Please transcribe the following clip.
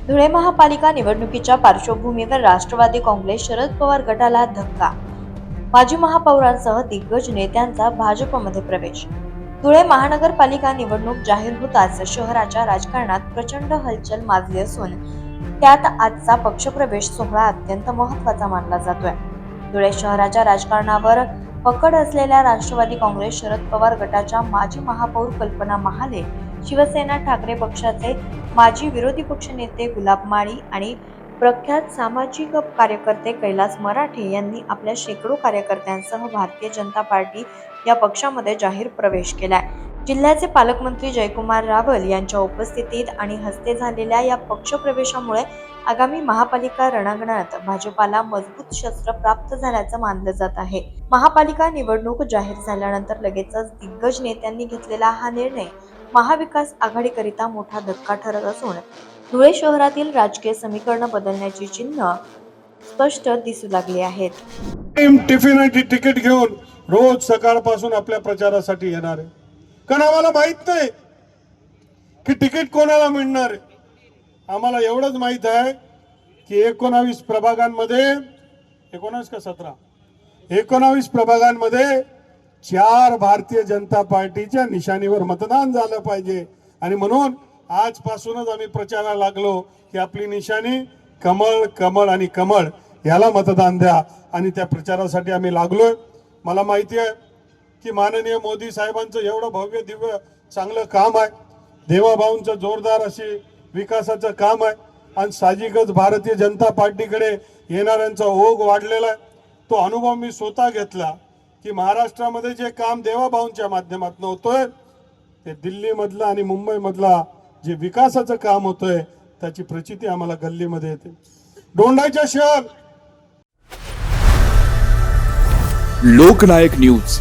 धुळे महापालिका निवडणुकीच्या पार्श्वभूमीवर राष्ट्रवादी काँग्रेस शरद पवार गटाला धक्का. माजी महापौरांसह दिग्गज नेत्यांचा भाजपमध्ये प्रवेश. धुळे महानगरपालिका निवडणूक जाहीर होताच शहराच्या राजकारणात प्रचंड हलचल माजली असून त्यात आजचा पक्षप्रवेश सोहळा अत्यंत महत्त्वाचा मानला जातोय. धुळे शहराच्या राजकारणावर पकड असलेल्या राष्ट्रवादी काँग्रेस शरद पवार गटाच्या माजी महापौर कल्पना महाले, शिवसेना ठाकरे पक्षाचे माजी विरोधी पक्षनेते गुलाब माळी आणि प्रख्यात सामाजिक कार्यकर्ते कैलास मराठे यांनी आपल्या शेकडो कार्यकर्त्यांसह भारतीय जनता पार्टी या पक्षामध्ये जाहीर प्रवेश केलाय. जिल्ह्याचे पालकमंत्री जयकुमार रावल यांच्या उपस्थितीत आणि हस्ते झालेल्या या पक्षप्रवेशामुळे आगामी महापालिका रणांगणात भाजपाला मजबूत शस्त्र प्राप्त झाल्याचं मानलं जात आहे. महापालिका निवडणूक जाहीर झाल्यानंतर लगेचच दिग्गज नेत्यांनी घेतलेला हा निर्णय महाविकास आघाडीकरिता मोठा धक्का ठरत असून धुळे शहरातील राजकीय समीकरण बदलण्याची चिन्ह स्पष्ट दिसू लागली आहेत. टिफिन आणि तिकीट घेऊन रोज सकाळपासून आपल्या प्रचारासाठी येणार आहे, कारण आम्हाला माहित नाही की तिकीट कोणाला मिळणार आहे. आम्हाला एवढंच माहित आहे की 19 प्रभागांमध्ये 19 का 17 19 प्रभागांमध्ये 4 भारतीय जनता पार्टीच्या निशाणीवर मतदान झालं पाहिजे. आणि म्हणून आजपासूनच आम्ही प्रचाराला लागलो की आपली निशाणी कमळ, कमळ आणि कमळ याला मतदान द्या. आणि त्या प्रचारासाठी आम्ही लागलोय. मला माहिती आहे की माननीय मोदी साहेबांचं एवढं भव्य दिव्य चांगलं काम आहे, देवाभाऊंचं जोरदार अशी विकासाचं काम आहे आणि साहजिकच भारतीय जनता पार्टीकडे येणाऱ्यांचा ओघ वाढलेला आहे. तो अनुभव मी स्वतः घेतला की महाराष्ट्रामध्ये जे काम देवाभाऊंच्या माध्यमातून होतोय ते दिल्लीमधलं आणि मुंबईमधला जे विकासाचं काम होतंय त्याची प्रचिती आम्हाला गल्लीमध्ये येते. दोंडाईच्या शहर लोकनायक न्यूज